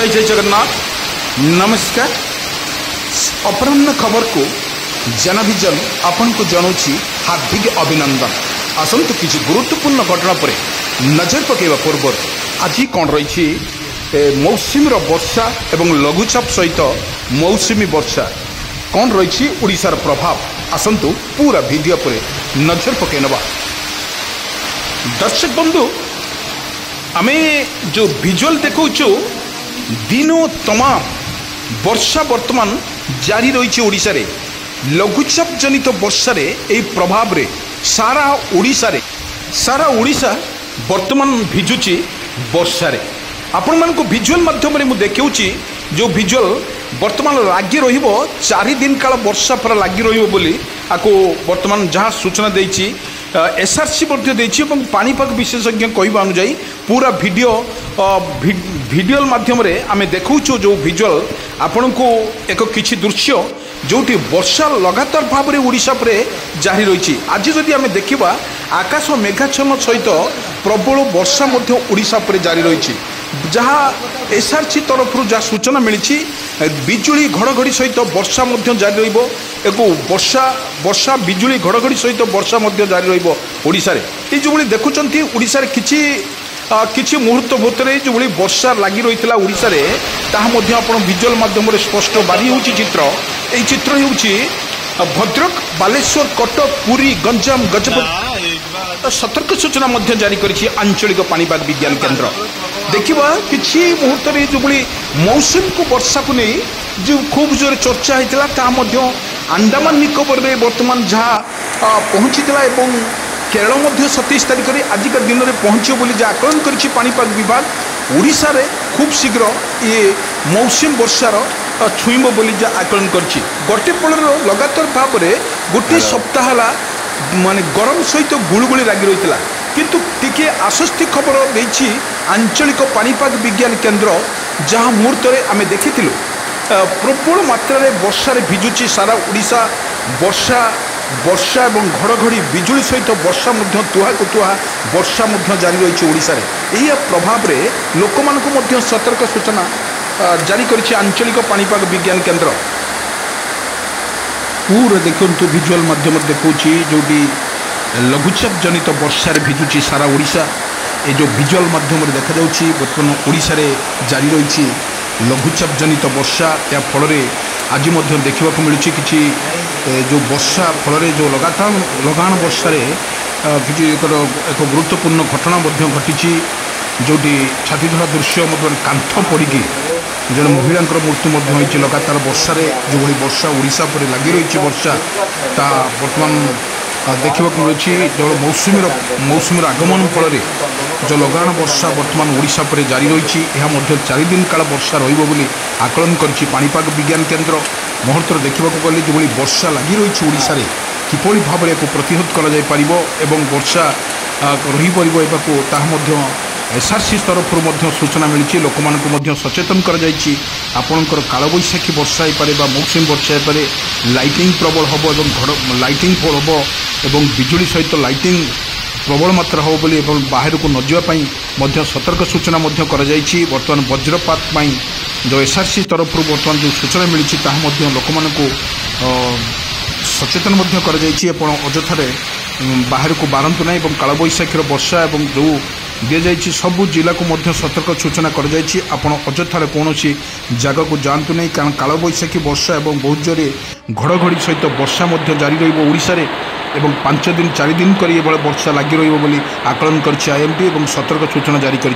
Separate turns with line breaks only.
जय जय जगन्नाथ नमस्कार। अपराह्न खबर को जनभिजन आपन को जनाऊँगी हार्दिक अभिनंदन। आसतु किसी गुरुत्वपूर्ण घटना पर नजर पकेवा पूर्व आज कौन रही मौसुमी वर्षा एवं लघुचाप सहित मौसुमी वर्षा कौन रही ओडिशार प्रभाव आसतु पूरा वीडियो पर नजर पकई नवा। दर्शक बंधु आमे जो विजुअल देखु दिनों तमाम वर्षा वर्तमान जारी रही ओडिशा रे लघुचाप जनित वर्षा रे एई प्रभाव रे सारा ओडिशा वर्तमान भिजुची वर्षा रे। आपण मान को विजुअल माध्यम रे मु देखौची जो विजुअल वर्तमान लागी रहिबो 4 दिन काल वर्षा पर लागी रहिबो बोली आको वर्तमान जहाँ सूचना देछि एसआरसी पानीपाग विशेषज्ञ कहवा अनुजाई पूरा वीडियो माध्यम रे आमे देखौछु जो विजुअल आपण को एक किछि दृश्य जोटी वर्षा लगातार भाव में ओडिशा पर जारी रही। आज जदि आमे देखिबा आकाश मेघाच्छन्न सहित प्रबल वर्षा मध्य ओडिशा पर जारी रही। जहाँ एसआरसी तरफ जहाँ सूचना मिली बिजुली घड़घड़ी सहित वर्षा मध्य जारी रहिबो। एक वर्षा बिजुली घड़घड़ी सहित वर्षा मध्य जारी रहिबो ओडिशा रे। ये जो देखुचंती ओडिशा रे किछि मुहूर्त भितर जो वर्षा लगी रही ओडिशा रे ताहा मध्य आपण विजुअल माध्यम स्पष्ट बारी होउची चित्र। एई चित्र होउची भद्रक बालेश्वर कटक पुरी गंजाम गजपति सतर्क सूचना मध्य जारी करिछि आंचलिक पानीपाग विज्ञान केन्द्र। देखिबा किछि मुहूर्त रे जो मौसम को वर्षा को नहीं जो खूब जोर चर्चा होता ता मध्य अंडमान निकोबर में वर्तमान जहाँ पहुँचीला एवं केरल मध्य 27 तारिख में आजिका दिन में पहुँचो बोली जहाँ आकलन करिछि पानीपाग विभाग ओडिशा रे खूब शीघ्र ये मौसम वर्षार छुईब बोली जहाँ आकलन करिछि। गोटे फल लगातार भाव में गोटे सप्ताह माने गरम सहित गुड़गुड़ी लगी रही किंतु टिके आश्वस्ति खबर देछि आंचलिक पानीपाग विज्ञान केन्द्र जहाँ मुहूर्त आमे देखिथिलु प्रबल मात्रा रे वर्षा रे भिजुची सारा ओडिशा। वर्षा एवं घड़घड़ी बिजुली सहित वर्षा मध्य तुहा को तुहा वर्षा मध्य जारी रही ओडिशा रे। एही प्रभाव रे लोक मानको मध्य सतर्क सूचना जारी करिछि आंचलिक पानीपाग विज्ञान केन्द्र। पूरा देखंतु विजुअल माध्यम देखौछि जोटी लघुचाप जनित वर्षा रे भिजुची सारा ओडिशा। ये जो विजुअल माध्यम देखा जाउछि वर्तमान ओडिशा रे जारी रही लघुचाप जनित वर्षा। या फल आज देखा मिलूँ कि जो वर्षा फल जो लगान वर्षा किसी एक गुरुत्वपूर्ण घटना घटी जोटी छातीधरा दृश्य कांथ पड़ी जड़े महिला मृत्यु लगातार वर्षा जो वर्षा ओडिशा पर लगी रही वर्षा ता बर्तमान देखा मिलूँ जो मौसुमी आगमन फल जो लगान वर्षा बर्तमान ओडिशा पर जारी रही। यह 4 दिन काल वर्षा रही आकलन करिछि पानीपाग विज्ञान केन्द्र। मुहूर्त देखा गले जो वर्षा लगी रही ओडिशा रे किपरि भाव में प्रतिरोध करा जाय परिबो एवं वर्षा रही परिबो ताहा एसआरसी तरफ सूचना मिली लोक मानक सचेतन कर आपणकर कालबैशाखी वर्षा हो पारे मौसुमी वर्षा हो पारे लाइटिंग प्रबल हम एवं लाइटिंग हम एवं बिजुली सहित लाइटिंग प्रबल मात्रा हो बोली बाहर को न जावाई सतर्क सूचना बर्तमान वज्रपात जो एसआरसी तरफ बर्तमान जो सूचना मिली लोक मानक सचेतन कर अजथार बाहर को बारंतु ना कालबैशाखीर वर्षा एवं जो दि जाइए सबू जिला को सतर्क सूचना कर आपण अजथार कौन जगह को जातु नहीं कारण कालबैशाखी वर्षा एवं बहुत जोरे घड़घड़ी सहित वर्षा जारी रोडिशा एवं 5 दिन 4 दिन कर वर्षा लगी रही आकलन कर आईएमडी एवं सतर्क सूचना जारी कर।